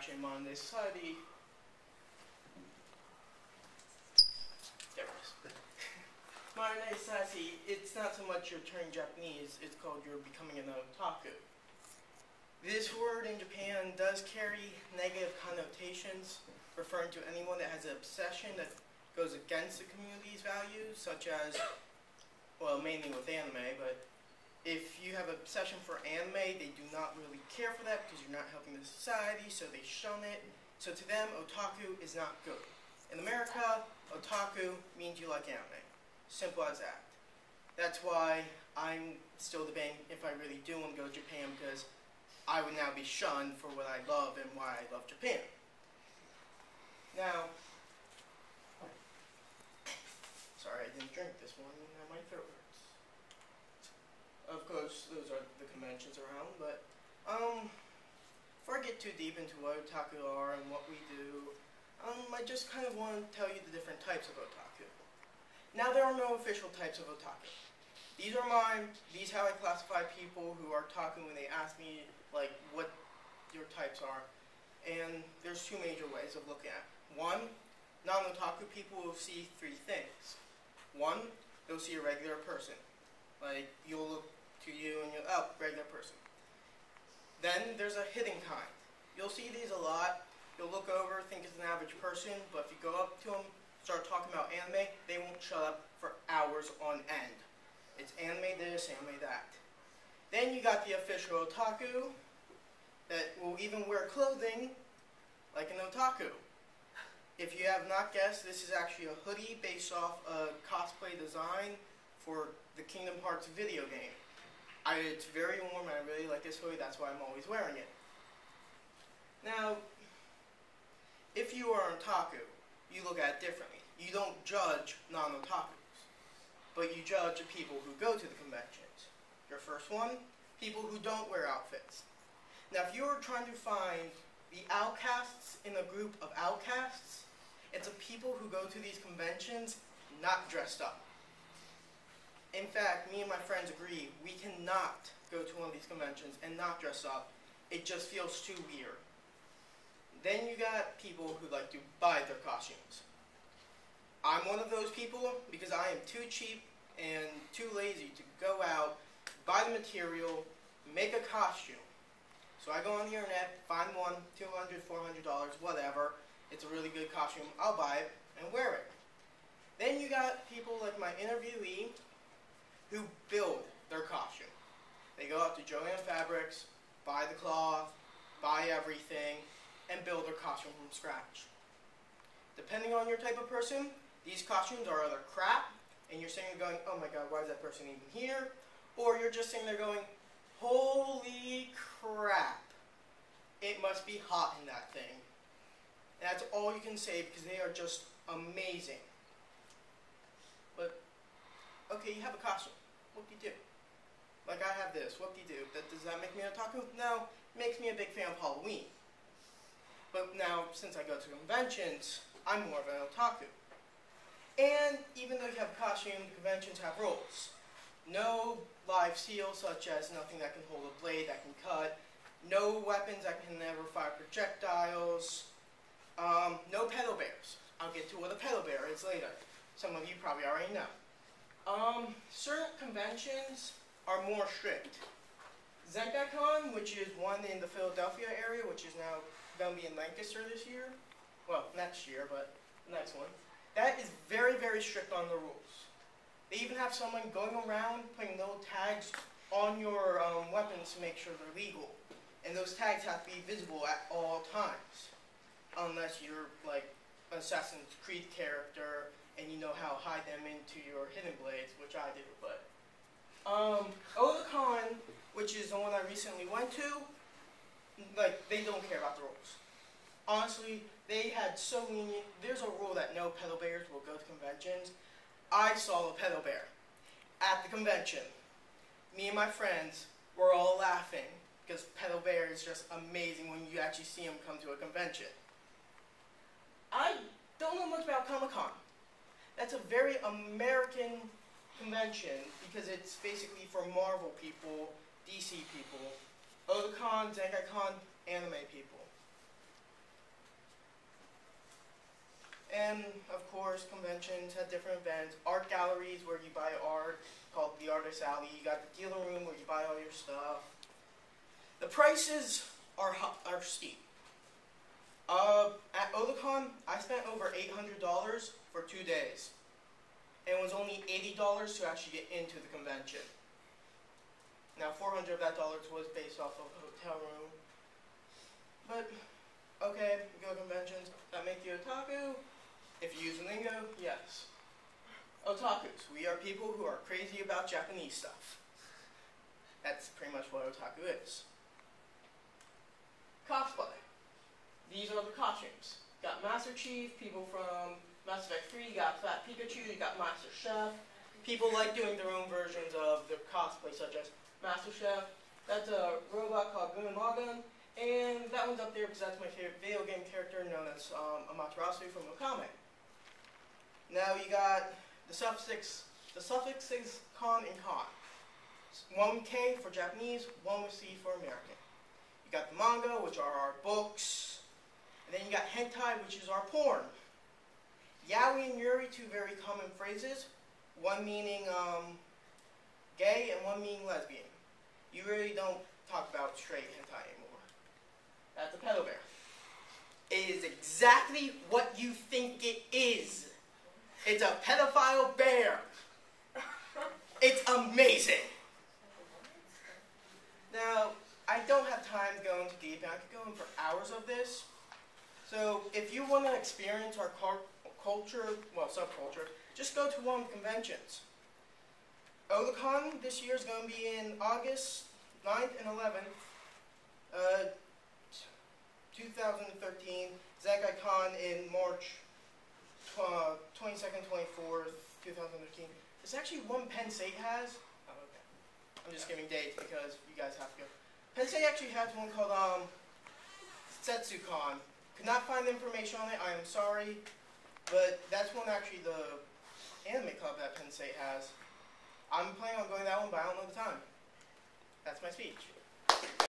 actually in modern day society. There it is. Modern day society, it's not so much you're turning Japanese, it's called you're becoming an otaku. This word in Japan does carry negative connotations, referring to anyone that has an obsession that goes against the community's values, such as, well, mainly with anime, but if you have an obsession for anime, they do not really care for that because you're not helping the society, so they shun it. So to them, otaku is not good. In America, otaku means you like anime. Simple as that. That's why I'm still debating if I really do want to go to Japan, because I would now be shunned for what I love and why I love Japan. Now, sorry I didn't drink this one, now my throat hurts. Of course, those are the conventions around, but before I get too deep into what otaku are and what we do, I just kind of want to tell you the different types of otaku. Now, there are no official types of otaku. These are mine. These are how I classify people who are otaku when they ask me, like, what your types are. And there's two major ways of looking at it. One, non-otaku people will see three things. One, they'll see a regular person. Like, you'll look to you and you'll, oh, regular person. Then there's a hidden kind. You'll see these a lot. You'll look over, think it's an average person, but if you go up to them, start talking about anime, they won't shut up for hours on end. It's anime this, anime that. Then you got the official otaku that will even wear clothing like an otaku. If you have not guessed, this is actually a hoodie based off a cosplay design for the Kingdom Hearts video game. It's very warm and I really like this hoodie, that's why I'm always wearing it. Now, if you are an otaku, you look at it differently. You don't judge non-otakus, but you judge the people who go to the conventions. Your first one, people who don't wear outfits. Now, if you're trying to find the outcasts in a group of outcasts, it's the people who go to these conventions not dressed up. In fact, me and my friends agree, we cannot go to one of these conventions and not dress up. It just feels too weird. Then you got people who like to buy their costumes. I'm one of those people because I am too cheap and too lazy to go out, buy the material, make a costume. So I go on the internet, find one, $200, $400, whatever. It's a really good costume. I'll buy it and wear it. Then you got people like my interviewee who build their costume. They go out to Joann Fabrics, buy the cloth, buy everything, and build their costume from scratch. Depending on your type of person, these costumes are either crap, and you're sitting there going, oh my god, why is that person even here? Or you're just sitting there going, holy crap, it must be hot in that thing. And that's all you can say because they are just amazing. But, okay, you have a costume. What do you do? Like I have this, what do you do? Does that make me an otaku? No, it makes me a big fan of Halloween. But now, since I go to conventions, I'm more of an otaku. And even though you have a costume, the conventions have rules. No live seal, such as nothing that can hold a blade that can cut. No weapons that can never fire projectiles. No pedal bears. I'll get to what a pedal bear is later. Some of you probably already know. Certain conventions are more strict. ZenkaCon, which is one in the Philadelphia area, which is now going to be in Lancaster this year. Well, next year, but the next one. That is very, very strict on the rules. They even have someone going around putting little tags on your weapons to make sure they're legal. And those tags have to be visible at all times. Unless you're like an Assassin's Creed character and you know how to hide them into your hidden blades, which I do, but Otakon, which is the one I recently went to, like, they don't care about the rules. Honestly, they had so lenient. There's a rule that no pedal bears will go to conventions. I saw a pedal bear at the convention. Me and my friends were all laughing because pedal bear is just amazing when you actually see them come to a convention. I don't know much about Comic-Con. That's a very American convention because it's basically for Marvel people, DC people, Otakon, ZenkaCon, anime people. And of course, conventions have different events. Art galleries where you buy art, called the Artist Alley. You got the dealer room where you buy all your stuff. The prices are steep. At Otakon, I spent over $800 for 2 days. And it was only $80 to actually get into the convention. Now, $400 of that dollars was based off of a hotel room. But, okay, you go to conventions, that make you otaku? If you use the lingo, yes. Otakus, we are people who are crazy about Japanese stuff. That's pretty much what otaku is. Cosplay. These are the costumes. You got Master Chief, people from Mass Effect 3, you got Fat Pikachu, you got Master Chef. People like doing their own versions of the cosplay, such as Master Chef. That's a robot called Gun Magun, and that one's up there because that's my favorite video game character known as Amaterasu from Okame. Now you got the suffixes con and con. One with K for Japanese, one with C for American. You got the manga, which are our books, and then you got hentai, which is our porn. Yaoi and yuri, two very common phrases, one meaning gay and one meaning lesbian. You really don't talk about straight hentai anymore. That's a pedo bear. It is exactly what you think it is. It's a pedophile bear. It's amazing. Now, I don't have time to go into deep, and I could go in for hours of this. So, if you want to experience our culture, well, subculture, just go to one of the conventions. Otakon this year is going to be in August 9th and 11th, 2013. ZenkaiCon in March 22nd, 24th, 2013. There's actually one Penn State has. Oh, okay. I'm just giving dates because you guys have to go. Penn State actually has one called SetsuCon. Could not find information on it. I am sorry, but that's one actually the anime club that Penn State has. I'm planning on going to that one, but I don't know the time. That's my speech.